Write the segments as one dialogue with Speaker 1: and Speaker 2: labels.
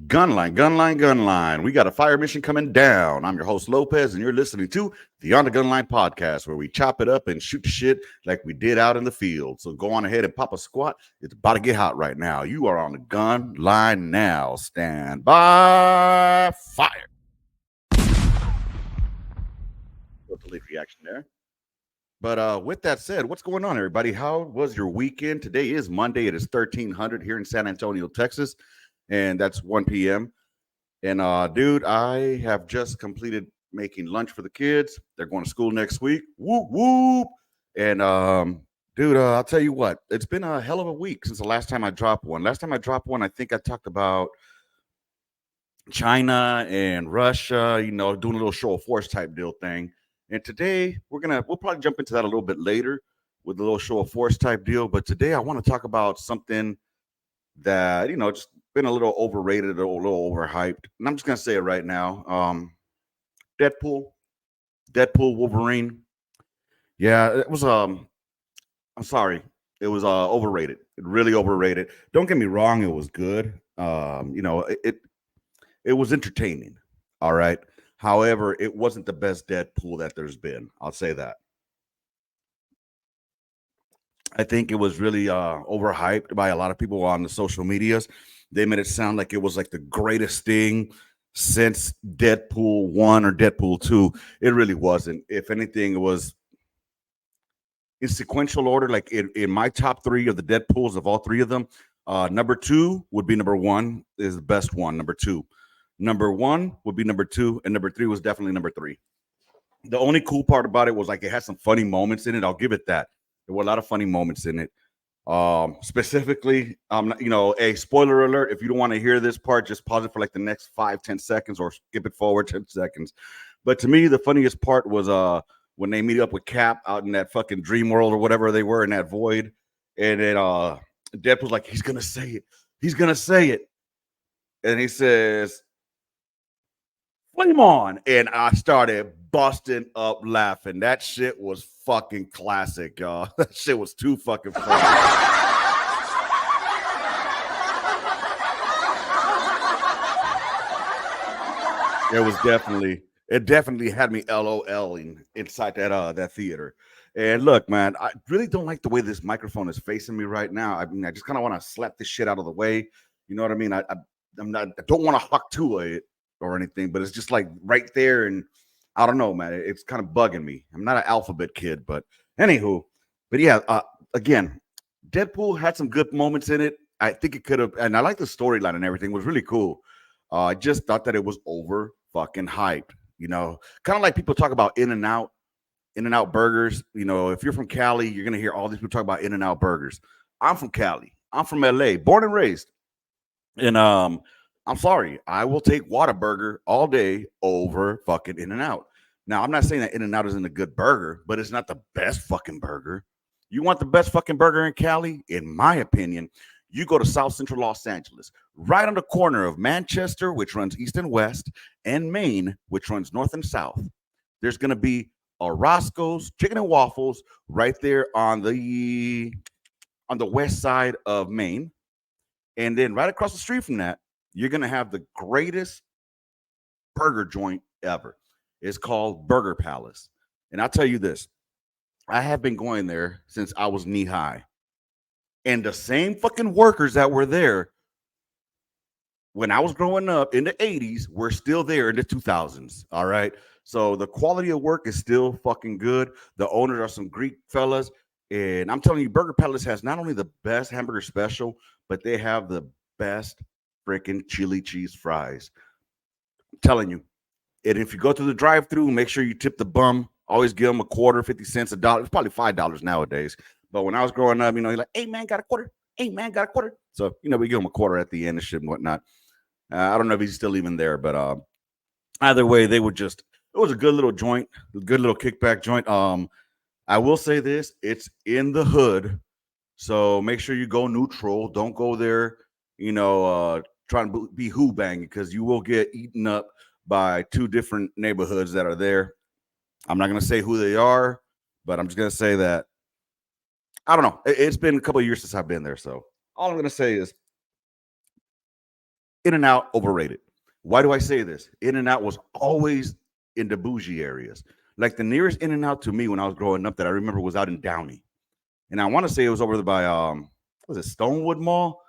Speaker 1: Gunline, gunline, gunline. We got a fire mission coming down. I'm your host, Lopez, and you're listening to the On the Gunline podcast, where we chop it up and shoot the shit like we did out in the field. So go on ahead and pop a squat. It's about to get hot right now. You are on the gun line now. Stand by fire. Delayed reaction there. But with that said, what's going on, everybody? How was your weekend? Today is Monday. It is 1300 here in San Antonio, Texas, and that's 1 p.m. And dude, I have just completed making lunch for the kids. They're going to school next week. Whoop whoop. And dude, I'll tell you what, it's been a hell of a week since the last time I dropped one. Last time I dropped one, I think I talked about China and Russia, doing a little show of force type deal thing. And today we'll probably jump into that a little bit later with a little show of force type deal. But today I want to talk about something that, just been a little overrated or a little overhyped. And I'm just gonna say it right now. Deadpool, Deadpool Wolverine. Yeah, it was I'm sorry. It was overrated. Really overrated. Don't get me wrong, it was good. It was entertaining. All right. However, it wasn't the best Deadpool that there's been. I'll say that. I think it was really overhyped by a lot of people on the social medias. They made it sound like it was like the greatest thing since Deadpool 1 or Deadpool 2. It really wasn't. If anything, it was in sequential order, like in my top three of the Deadpools of all three of them. Number two would be number one, is the best one. Number two. Number one would be number two, and number three was definitely number three. The only cool part about it was like it had some funny moments in it. I'll give it that. There were a lot of funny moments in it. Specifically, a spoiler alert. If you don't want to hear this part, just pause it for like the next 5-10 seconds or skip it forward 10 seconds. But to me, the funniest part was when they meet up with Cap out in that fucking dream world or whatever they were in that void. And then Deadpool's like, he's gonna say it. He's gonna say it. And he says, flame on. And I started busting up laughing. That shit was fucking classic, y'all. That shit was too fucking funny. It definitely had me LOLing inside that theater. And look, man, I really don't like the way this microphone is facing me right now. I mean, I just kind of want to slap this shit out of the way. You know what I mean? I don't want to huck to it or anything, but it's just like right there, and I don't know, man. It's kind of bugging me. I'm not an alphabet kid, but anywho, but yeah, again, Deadpool had some good moments in it. I think it could have, and I like the storyline and everything. It was really cool. I just thought that it was over fucking hyped. Kind of like people talk about In and Out burgers. If you're from Cali, you're gonna hear all these people talk about In and Out burgers. I'm from Cali. I'm from LA, born and raised. And I'm sorry, I will take Whataburger all day over fucking In and Out. Now, I'm not saying that In and Out isn't a good burger, but it's not the best fucking burger. You want the best fucking burger in Cali? In my opinion, you go to South Central Los Angeles, right on the corner of Manchester, which runs east and west, and Maine, which runs north and south. There's going to be a Roscoe's Chicken and Waffles right there on the west side of Maine. And then right across the street from that, you're going to have the greatest burger joint ever. It's called Burger Palace. And I'll tell you this, I have been going there since I was knee high. And the same fucking workers that were there when I was growing up in the 80s were still there in the 2000s. All right. So the quality of work is still fucking good. The owners are some Greek fellas. And I'm telling you, Burger Palace has not only the best hamburger special, but they have the best freaking chili cheese fries. I'm telling you. And if you go to the drive through, make sure you tip the bum. Always give them a quarter, 50 cents, a dollar. It's probably $5 nowadays. But when I was growing up, you're like, hey, man, got a quarter. Hey, man, got a quarter. So, we give them a quarter at the end and shit and whatnot. I don't know if he's still even there, but either way, it was a good little joint, a good little kickback joint. I will say this, it's in the hood. So make sure you go neutral. Don't go there, trying to be who banging, because you will get eaten up by two different neighborhoods that are there. I'm not going to say who they are, but I'm just going to say that, I don't know. It's been a couple of years since I've been there. So all I'm going to say is In-N-Out overrated. Why do I say this? In-N-Out was always in the bougie areas. Like the nearest In-N-Out to me when I was growing up that I remember was out in Downey, and I want to say it was over there by was it Stonewood Mall?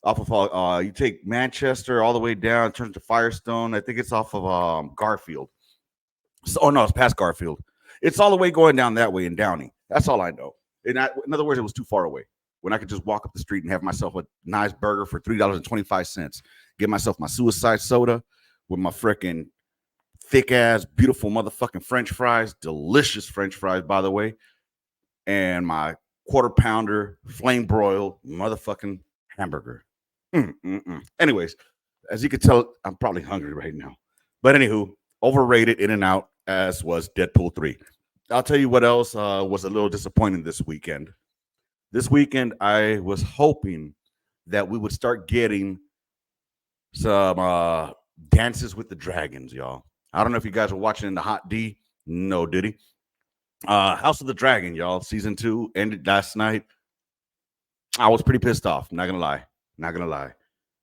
Speaker 1: Off of you take Manchester all the way down, turns to Firestone. I think it's off of Garfield. So, oh no, it's past Garfield. It's all the way going down that way in Downey. That's all I know. In other words, it was too far away. When I could just walk up the street and have myself a nice burger for $3.25, get myself my suicide soda with my freaking thick ass, beautiful motherfucking French fries, delicious French fries, by the way, and my quarter pounder, flame broiled motherfucking hamburger. Anyways, as you can tell, I'm probably hungry right now. But anywho, overrated In-N-Out, as was Deadpool 3. I'll tell you what else was a little disappointing this weekend. This weekend, I was hoping that we would start getting some Dances with the Dragons, y'all. I don't know if you guys were watching in the Hot D. No, did he? House of the Dragon, y'all. Season 2 ended last night. I was pretty pissed off. Not gonna lie. Not gonna lie.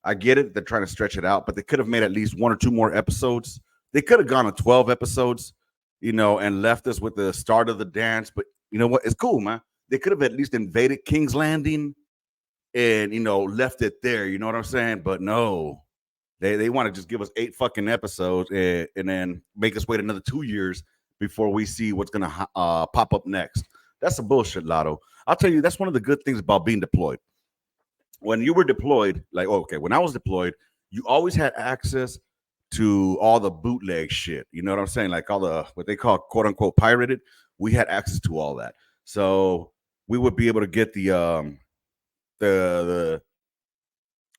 Speaker 1: I get it. They're trying to stretch it out, but they could have made at least 1 or 2 more episodes. They could have gone on 12 episodes, and left us with the start of the dance. But you know what? It's cool, man. They could have at least invaded King's Landing and, left it there. You know what I'm saying? But no, they want to just give us 8 fucking episodes and then make us wait another 2 years before we see what's going to pop up next. That's some bullshit, Lotto. I'll tell you, that's one of the good things about being deployed. When you were deployed, when I was deployed, you always had access to all the bootleg shit. You know what I'm saying? Like all the, what they call quote unquote pirated. We had access to all that. So we would be able to get the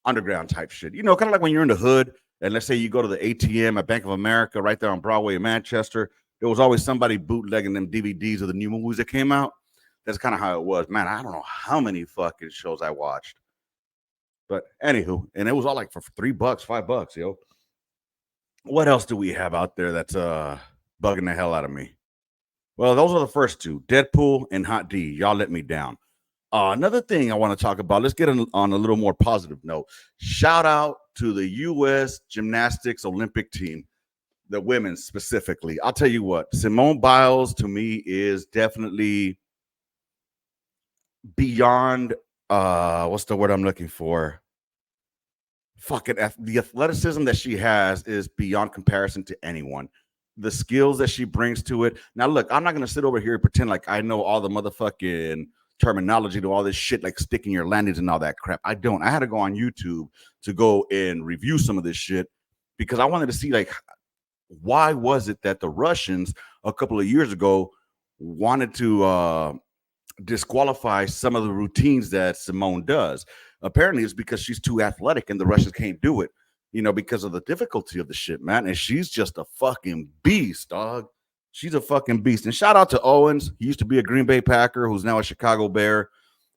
Speaker 1: underground type shit. Kind of like when you're in the hood and let's say you go to the ATM at Bank of America right there on Broadway in Manchester, there was always somebody bootlegging them DVDs of the new movies that came out. That's kind of how it was. Man, I don't know how many fucking shows I watched. But anywho, and it was all like for $3, $5, yo. What else do we have out there that's bugging the hell out of me? Well, those are the first 2, Deadpool and Hot D. Y'all let me down. Another thing I want to talk about, let's get on a little more positive note. Shout out to the U.S. Gymnastics Olympic team, the women specifically. I'll tell you what, Simone Biles to me is definitely beyond, what's the word I'm looking for? The athleticism that she has is beyond comparison to anyone. The skills that she brings to it. Now, look, I'm not going to sit over here and pretend like I know all the motherfucking terminology to all this shit, like sticking your landings and all that crap. I don't. I had to go on YouTube to go and review some of this shit because I wanted to see, like, why was it that the Russians a couple of years ago wanted to disqualify some of the routines that Simone does. Apparently, it's because she's too athletic and the Russians can't do it, because of the difficulty of the shit, man. And she's just a fucking beast, dog. She's a fucking beast. And shout out to Owens. He used to be a Green Bay Packer who's now a Chicago Bear.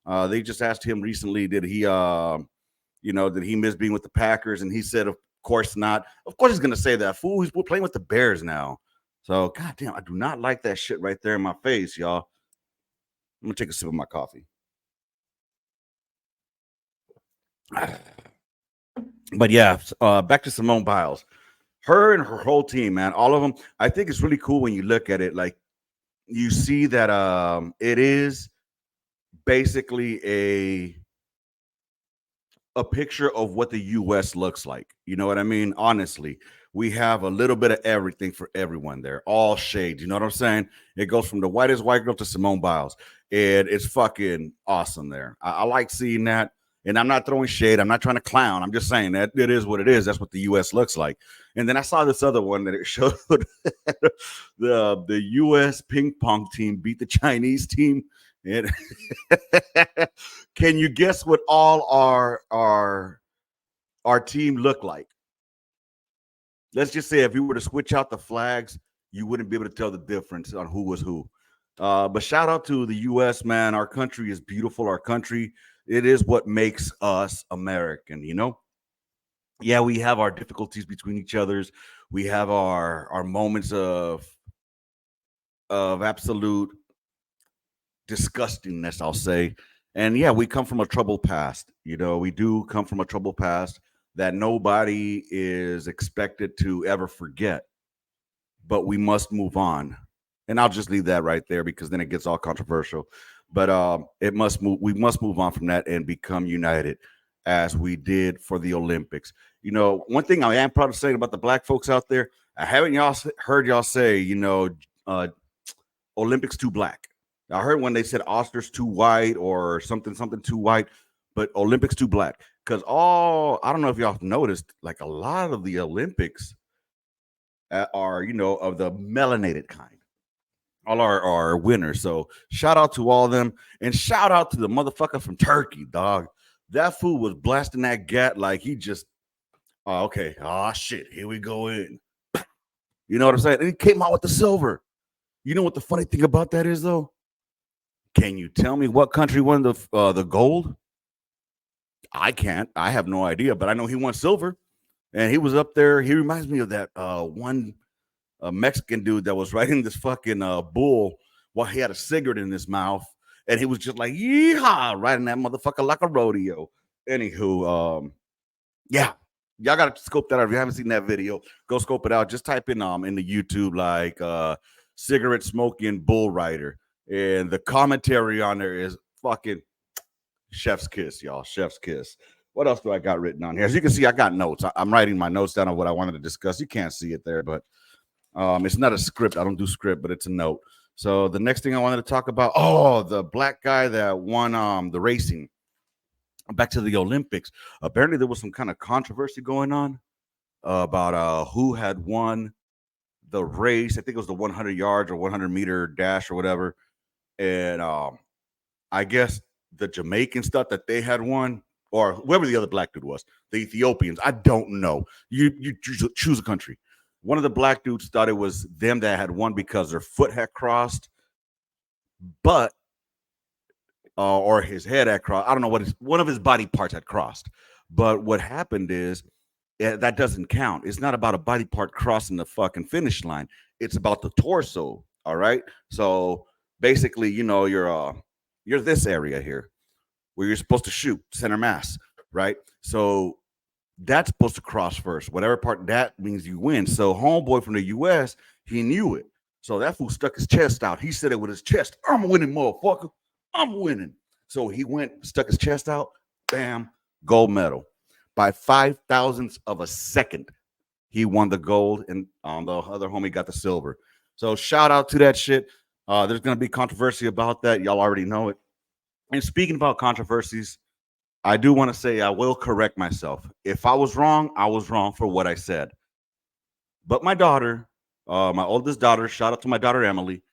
Speaker 1: They just asked him recently, did he miss being with the Packers? And he said, of course not. Of course he's going to say that. Fool, we're playing with the Bears now. So, goddamn, I do not like that shit right there in my face, y'all. I'm going to take a sip of my coffee. But yeah, back to Simone Biles. Her and her whole team, man, all of them. I think it's really cool when you look at it. Like, you see that it is basically a picture of what the U.S. looks like. You know what I mean? Honestly, we have a little bit of everything for everyone there. All shades. You know what I'm saying? It goes from the whitest white girl to Simone Biles. And it's fucking awesome there. I like seeing that. And I'm not throwing shade. I'm not trying to clown. I'm just saying that it is what it is. That's what the U.S. looks like. And then I saw this other one that it showed the U.S. ping pong team beat the Chinese team. And can you guess what all our team look like? Let's just say if you were to switch out the flags, you wouldn't be able to tell the difference on who was who. But shout out to the U.S., man. Our country is beautiful. Our country, it is what makes us American, Yeah, we have our difficulties between each others. We have our moments of absolute disgustingness, I'll say. And yeah, we come from a troubled past. We do come from a troubled past. that nobody is expected to ever forget, but we must move on. And I'll just leave that right there because then it gets all controversial. But it must move. We must move on from that and become united, as we did for the Olympics. You know, one thing I am proud of saying about the black folks out there, I haven't heard y'all say, Olympics too black. I heard when they said Oscars too white or something too white, but Olympics too black. Because I don't know if y'all have noticed, like a lot of the Olympics are, of the melanated kind. All our winners. So shout out to all of them. And shout out to the motherfucker from Turkey, dog. That fool was blasting that gat like he just, oh, okay. Oh, shit. Here we go in. You know what I'm saying? And he came out with the silver. You know what the funny thing about that is, though? Can you tell me what country won the gold? I can't. I have no idea, but I know he won silver. And he was up there. He reminds me of that one Mexican dude that was riding this fucking bull while he had a cigarette in his mouth. And he was just like, yeehaw, riding that motherfucker like a rodeo. Anywho, yeah. Y'all got to scope that out. If you haven't seen that video, go scope it out. Just type in the YouTube like cigarette smoking bull rider. And the commentary on there is fucking chef's kiss, y'all. Chef's kiss. What else do I got written on here? As you can see, I got notes. I'm writing my notes down on what I wanted to discuss. You can't see it there, but it's not a script. I don't do script, but it's a note. So the next thing I wanted to talk about, the black guy that won the racing. Back to the Olympics. Apparently there was some kind of controversy going on about who had won the race. I think it was the 100 yards or 100-meter dash or whatever. And I guess the Jamaicans thought that they had won, or whoever the other black dude was, the Ethiopians. I don't know. You choose a country. One of the black dudes thought it was them that had won because their foot had crossed, but or his head had crossed. I don't know one of his body parts had crossed. But what happened is that doesn't count. It's not about a body part crossing the fucking finish line. It's about the torso. All right. So basically, you're this area here where you're supposed to shoot center mass, right? So that's supposed to cross first. Whatever part that means you win. So homeboy from the US, he knew it. So that fool stuck his chest out. He said it with his chest. I'm winning, motherfucker. I'm winning. So he stuck his chest out, bam, gold medal. By 5,000ths of a second, he won the gold, and the other homie got the silver. So shout out to that shit. There's going to be controversy about that. Y'all already know it. And speaking about controversies, I do want to say I will correct myself. If I was wrong for what I said. But my daughter, my oldest daughter, shout out to my daughter, Emily,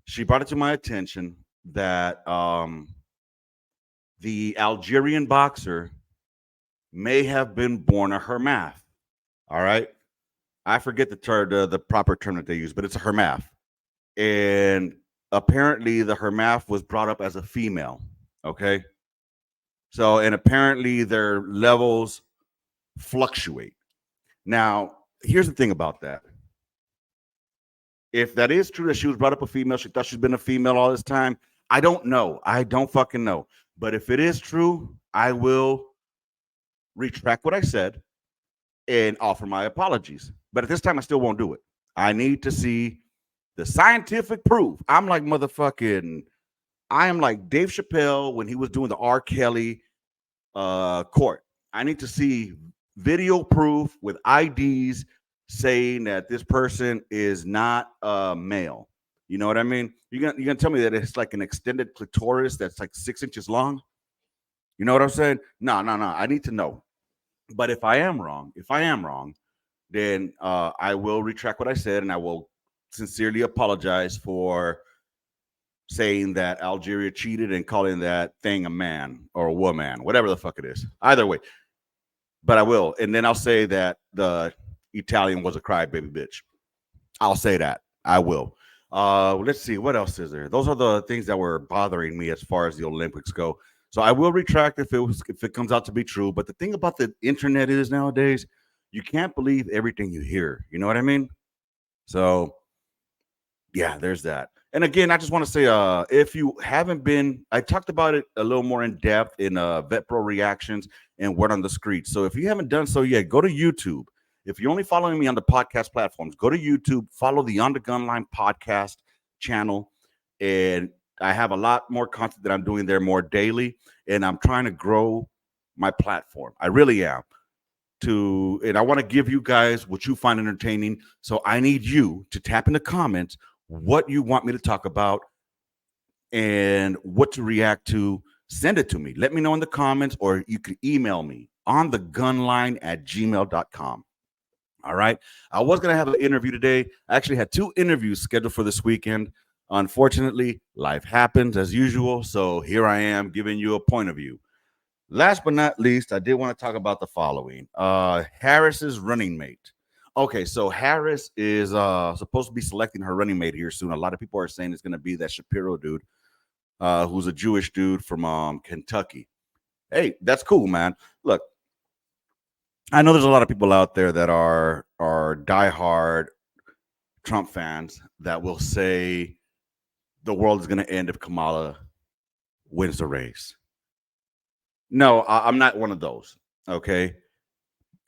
Speaker 1: she brought it to my attention that the Algerian boxer may have been born a hermath. All right. I forget the proper term that they use, but it's a hermath. And apparently the hermath was brought up as a female. Okay. So, and apparently their levels fluctuate. Now, here's the thing about that. If that is true that she was brought up a female, she thought she's been a female all this time, I don't know. I don't fucking know. But if it is true, I will retract what I said and offer my apologies. But at this time, I still won't do it. I need to see the scientific proof. I am like Dave Chappelle when he was doing the R. Kelly court. I need to see video proof with IDs saying that this person is not a male. You know what I mean? You're gonna tell me that it's like an extended clitoris that's like 6 inches long? You know what I'm saying? No. I need to know. But if I am wrong, then I will retract what I said, and I will sincerely apologize for saying that Algeria cheated and calling that thing a man or a woman, whatever the fuck it is. Either way. But I will. And then I'll say that the Italian was a crybaby bitch. I'll say that. I will. Let's see. What else is there? Those are the things that were bothering me as far as the Olympics go. So I will retract if it comes out to be true. But the thing about the internet is nowadays, you can't believe everything you hear. You know what I mean? So, yeah, there's that. And again, I just want to say, if you haven't been, I talked about it a little more in depth in Vet Pro Reactions and Word on the Street. So if you haven't done so yet, go to YouTube. If you're only following me on the podcast platforms, go to YouTube, follow the On the Gun Line podcast channel, and I have a lot more content that I'm doing there more daily, and I'm trying to grow my platform. I really am. And I want to give you guys what you find entertaining. So I need you to tap in the comments what you want me to talk about and what to react to. Send it to me. Let me know in the comments, or you can email me on thegunline@gmail.com. All right. I was going to have an interview today. I actually had 2 interviews scheduled for this weekend. Unfortunately, life happens as usual. So here I am giving you a point of view. Last but not least, I did want to talk about the following. Harris's running mate. Okay, so Harris is supposed to be selecting her running mate here soon. A lot of people are saying it's going to be that Shapiro dude, who's a Jewish dude from Kentucky. Hey, that's cool, man. Look, I know there's a lot of people out there that are diehard Trump fans that will say the world is going to end if Kamala wins the race. No, I'm not one of those. Okay.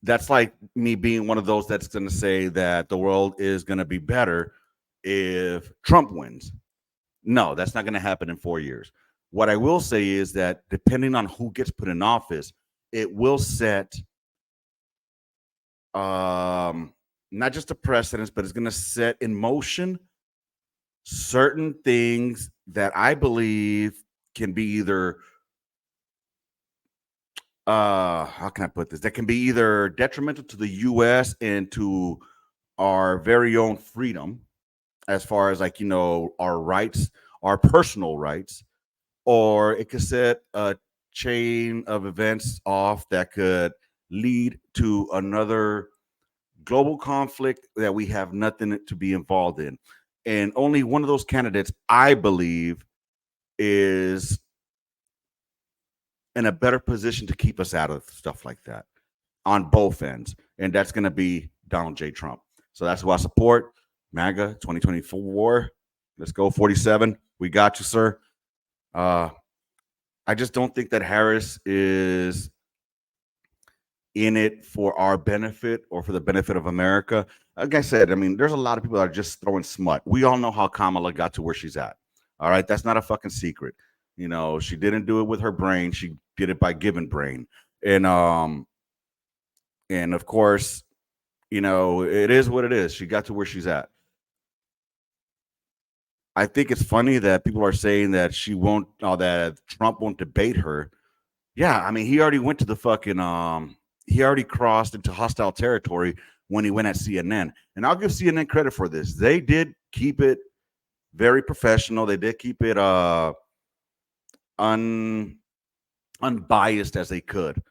Speaker 1: That's like me being one of those that's going to say that the world is going to be better if Trump wins. No, that's not going to happen in 4 years. What I will say is that depending on who gets put in office, it will set not just a precedence, but it's going to set in motion certain things that I believe can be either how can I put this? That can be either detrimental to the US and to our very own freedom, as far as, like, you know, our rights, our personal rights, or it could set a chain of events off that could lead to another global conflict that we have nothing to be involved in. And only one of those candidates, I believe, is in a better position to keep us out of stuff like that on both ends. And that's going to be Donald J. Trump. So that's who I support. MAGA 2024. Let's go 47. We got you, sir. I just don't think that Harris is in it for our benefit or for the benefit of America. Like I said, I mean, there's a lot of people that are just throwing smut. We all know how Kamala got to where she's at. All right. That's not a fucking secret. You know, she didn't do it with her brain. She did it by giving brain. And of course, you know, it is what it is. She got to where she's at. I think it's funny that people are saying that that Trump won't debate her. Yeah, I mean, he already went to the fucking he already crossed into hostile territory when he went at CNN. And I'll give CNN credit for this. They did keep it very professional. They did keep it unbiased as they could.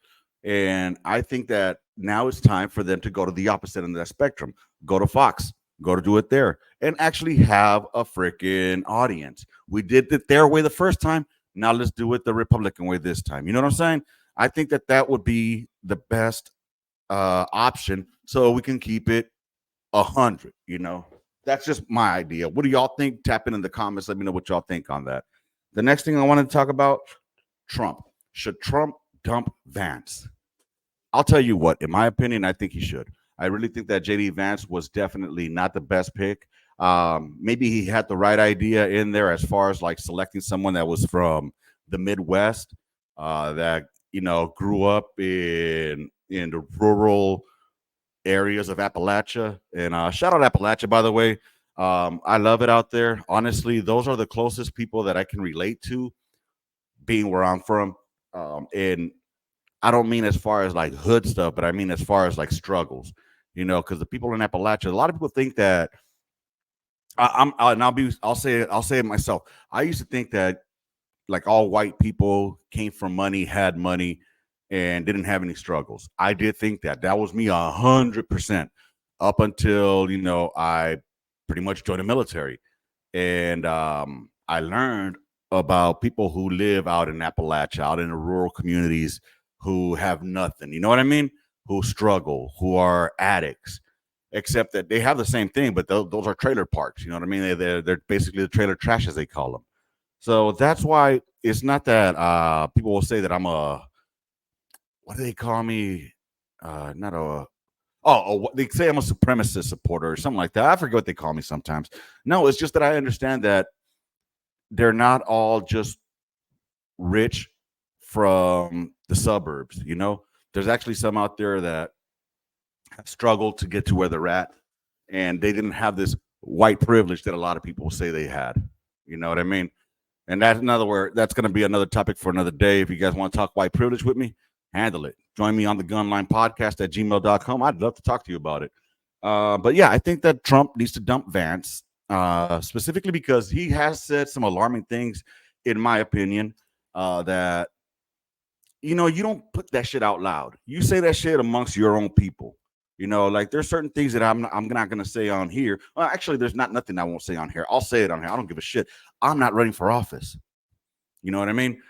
Speaker 1: And I think that now it's time for them to go to the opposite end of that spectrum. Go to Fox, go to do it there, and actually have a freaking audience. We did it their way the first time. Now let's do it the Republican way this time. You know what I'm saying? I think that that would be the best option, so we can keep it 100. You know, that's just my idea. What do y'all think? Tap in the comments. Let me know what y'all think on that. The next thing I want to talk about, Trump. Should Trump dump Vance? I'll tell you what, in my opinion, I think he should. I really think that JD Vance was definitely not the best pick. Maybe he had the right idea in there as far as like selecting someone that was from the Midwest, that, you know, grew up in the rural areas of Appalachia. And shout out Appalachia, by the way. I love it out there. Honestly, those are the closest people that I can relate to, being where I'm from. And I don't mean as far as like hood stuff, but I mean as far as like struggles, you know, because the people in Appalachia, a lot of people think that I'll say it myself. I used to think that like all white people came from money, had money, and didn't have any struggles. I did think that. That was me 100% up until, you know, I pretty much joined the military. And I learned about people who live out in Appalachia, out in the rural communities, who have nothing. You know what I mean? Who struggle, who are addicts. except that they have the same thing, but those are trailer parks. You know what I mean? They're basically the trailer trash, as they call them. So that's why it's not that people will say that I'm a, what do they call me? Not a, they say I'm a supremacist supporter or something like that. I forget what they call me sometimes. No, it's just that I understand that they're not all just rich from the suburbs. There's actually some out there that have struggled to get to where they're at, and they didn't have this white privilege that a lot of people say they had. You know what I mean? And that's another word. That's going to be another topic for another day. If you guys want to talk white privilege with me, handle it. Join me on the Gunline Podcast at gmail.com. I'd love to talk to you about it. But yeah, I think that Trump needs to dump Vance, specifically because he has said some alarming things, in my opinion, that, you don't put that shit out loud. You say that shit amongst your own people. Like there's certain things that I'm not gonna say on here. Well, actually, there's nothing I won't say on here. I'll say it on here. I don't give a shit. I'm not running for office. You know what I mean?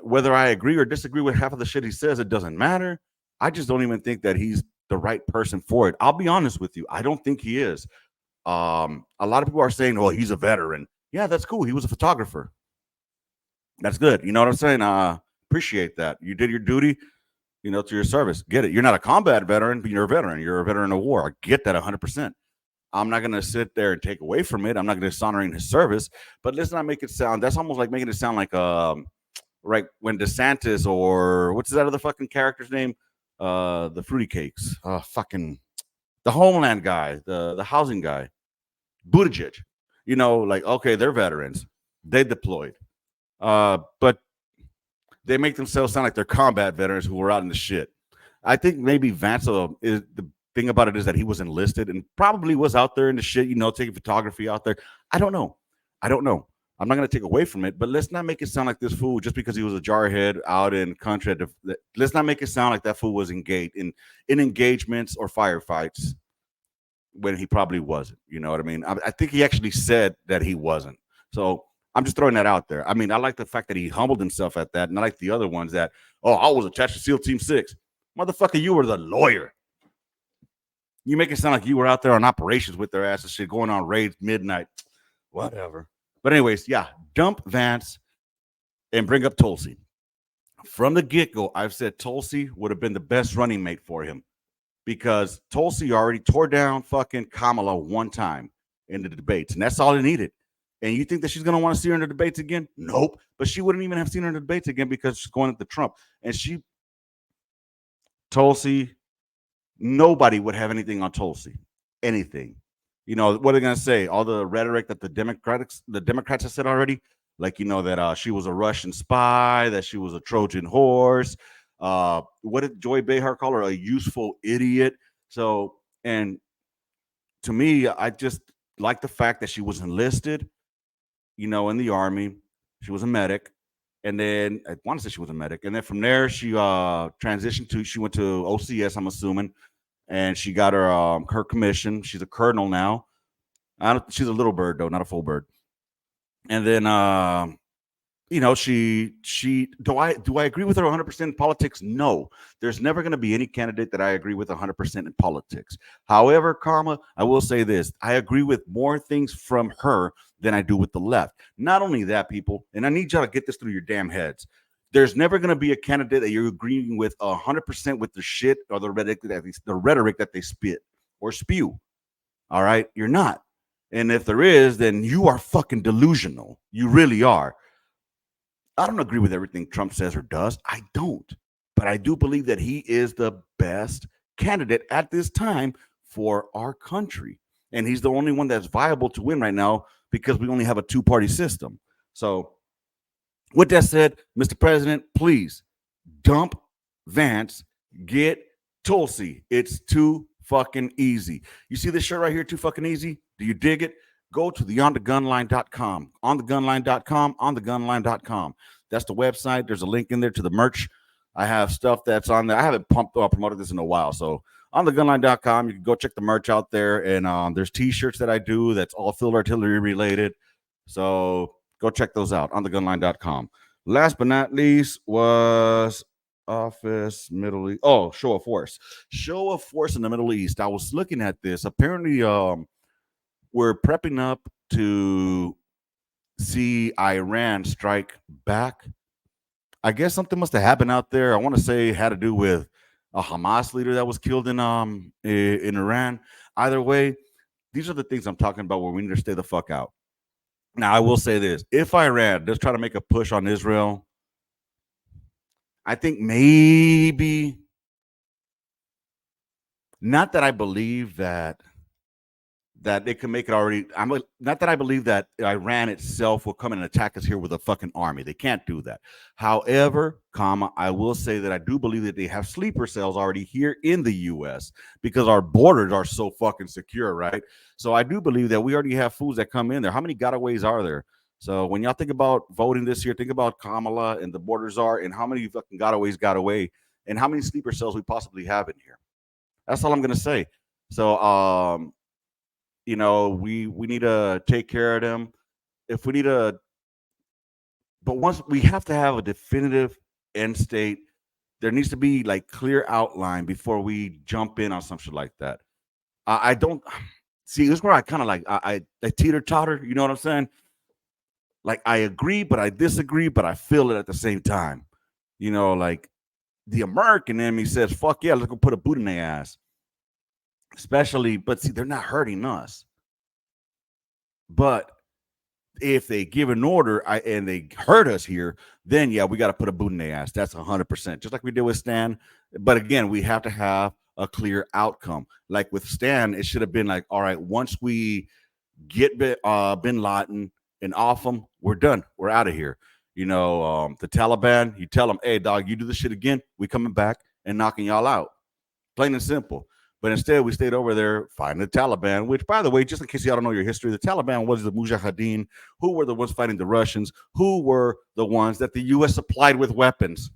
Speaker 1: Whether I agree or disagree with half of the shit he says, it doesn't matter. I just don't even think that he's the right person for it. I'll be honest with you. I don't think he is. A lot of people are saying, "Oh, he's a veteran." Yeah, that's cool. He was a photographer. That's good. You know what I'm saying? Appreciate that. You did your duty, to your service. Get it. You're not a combat veteran, but you're a veteran. You're a veteran of war. I get that 100%. I'm not going to sit there and take away from it. I'm not going to dishonoring his service. But let's not make it sound, that's almost like making it sound like, right, when DeSantis or what's that other fucking character's name? The Fruity Cakes. Fucking the Homeland guy, the housing guy, Buttigieg. Like, okay, they're veterans. They deployed. But they make themselves sound like they're combat veterans who were out in the shit. I think maybe Vance is the thing about it is that he was enlisted and probably was out there in the shit, taking photography out there. I don't know. I'm not going to take away from it, but let's not make it sound like this fool, just because he was a jarhead out in country. Let's not make it sound like that fool was engaged in engagements or firefights when he probably wasn't. You know what I mean? I think he actually said that he wasn't. So I'm just throwing that out there. I mean, I like the fact that he humbled himself at that, and I like the other ones that, I was attached to SEAL Team 6. Motherfucker, you were the lawyer. You make it sound like you were out there on operations with their ass and shit, going on raids midnight. Whatever. But anyways, yeah, dump Vance and bring up Tulsi. From the get-go, I've said Tulsi would have been the best running mate for him because Tulsi already tore down fucking Kamala one time in the debates, and that's all it needed. And you think that she's going to want to see her in the debates again? Nope. But she wouldn't even have seen her in the debates again because she's going at the Trump. And Tulsi, nobody would have anything on Tulsi. Anything. What are they going to say? All the rhetoric that the Democrats have said already? Like, that she was a Russian spy, that she was a Trojan horse. What did Joy Behar call her? A useful idiot. So, and to me, I just like the fact that she was enlisted, in the Army. She was a medic. And then I want to say she was a medic. And then from there, she transitioned she went to OCS, I'm assuming. And she got her commission. She's a colonel now. She's a little bird, though, not a full bird. And then, she do I agree with her 100% in politics? No. There's never going to be any candidate that I agree with 100% in politics. However, Karma, I will say this. I agree with more things from her than I do with the left. Not only that, people, and I need y'all to get this through your damn heads. There's never going to be a candidate that you're agreeing with 100% with the shit or the rhetoric that they spit or spew. All right? You're not. And if there is, then you are fucking delusional. You really are. I don't agree with everything Trump says or does. I don't. But I do believe that he is the best candidate at this time for our country. And he's the only one that's viable to win right now because we only have a two-party system. So with that said, Mr. President, please dump Vance, get Tulsi. It's too fucking easy. You see this shirt right here, too fucking easy? Do you dig it? Go to the onthegunline.com, onthegunline.com. That's the website. There's a link in there to the merch. I have stuff that's on there. I haven't promoted this in a while. So onthegunline.com, you can go check the merch out there. And there's t-shirts that I do that's all field artillery related. So go check those out, onthegunline.com. Last but not least was office, Middle East. Oh, show of force. Show of force in the Middle East. I was looking at this. Apparently, we're prepping up to see Iran strike back. I guess something must have happened out there. I want to say it had to do with a Hamas leader that was killed in Iran. Either way, these are the things I'm talking about where we need to stay the fuck out. Now, I will say this: if Iran does try to make a push on Israel, I think maybe, not that I believe that they can make it already. Not that I believe that Iran itself will come and attack us here with a fucking army. They can't do that. However, I will say that I do believe that they have sleeper cells already here in the U.S. because our borders are so fucking secure, right? So I do believe that we already have fools that come in there. How many gotaways are there? So when y'all think about voting this year, think about Kamala and the borders are, and how many fucking gotaways got away, and how many sleeper cells we possibly have in here. That's all I'm gonna say. So we need to take care of them. If we need to, but once we have to have a definitive end state, there needs to be like clear outline before we jump in on some shit like that. I don't see, this is where I kind of like I teeter totter. You know what I'm saying? Like I agree, but I disagree, but I feel it at the same time. Like the American enemy says, "Fuck yeah, let's go put a boot in their ass." Especially, but see, they're not hurting us. But if they give an order and they hurt us here, then yeah, we got to put a boot in their ass. That's 100%, just like we did with Stan. But again, we have to have a clear outcome. Like with Stan, it should have been like, all right, once we get Bin Laden and off them, we're done. We're out of here. The Taliban, you tell them, hey, dog, you do this shit again, we coming back and knocking y'all out. Plain and simple. But instead, we stayed over there fighting the Taliban, which, by the way, just in case y'all don't know your history, the Taliban was the Mujahideen, who were the ones fighting the Russians, who were the ones that the U.S. supplied with weapons.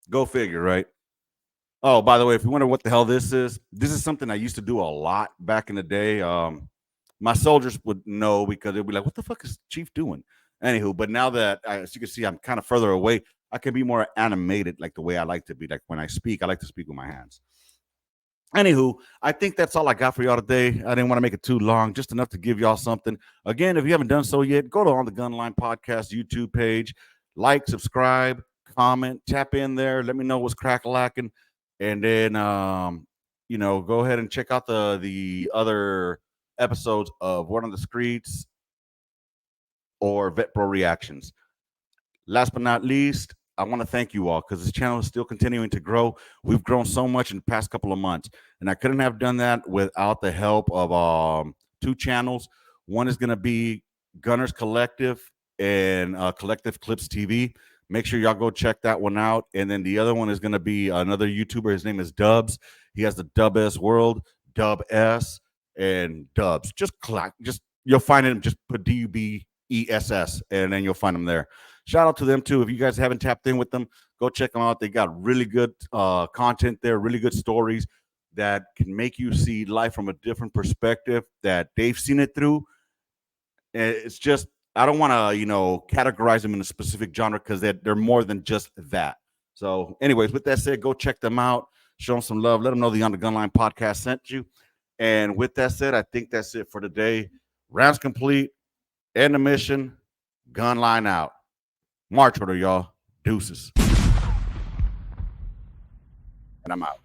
Speaker 1: Go figure, right? Oh, by the way, if you wonder what the hell this is something I used to do a lot back in the day. My soldiers would know because they'd be like, what the fuck is Chief doing? Anywho, but now that, as you can see, I'm kind of further away, I can be more animated like the way I like to be. Like when I speak, I like to speak with my hands. Anywho, I think that's all I got for y'all today. I didn't want to make it too long, just enough to give y'all something. Again, if you haven't done so yet, go to On the Gunline Podcast YouTube page, like, subscribe, comment, tap in there. Let me know what's crack-a-lacking. And then, go ahead and check out the other episodes of Word on the Streets or Vet Pro Reactions. Last but not least, I want to thank you all because this channel is still continuing to grow. We've grown so much in the past couple of months, and I couldn't have done that without the help of two channels. One is going to be Gunners Collective and Collective Clips TV. Make sure y'all go check that one out. And then the other one is going to be another YouTuber. His name is Dubs. He has the Dub S World, Dub S, and Dubs. Just you'll find him. Just put DUBESS, and then you'll find him there. Shout out to them too. If you guys haven't tapped in with them, go check them out. They got really good content there, really good stories that can make you see life from a different perspective that they've seen it through. It's just, I don't want to, categorize them in a specific genre because they're more than just that. So anyways, with that said, go check them out. Show them some love. Let them know the On the Gunline Podcast sent you. And with that said, I think that's it for today. Rounds complete. End the mission. Gunline out. March order, y'all. Deuces. And I'm out.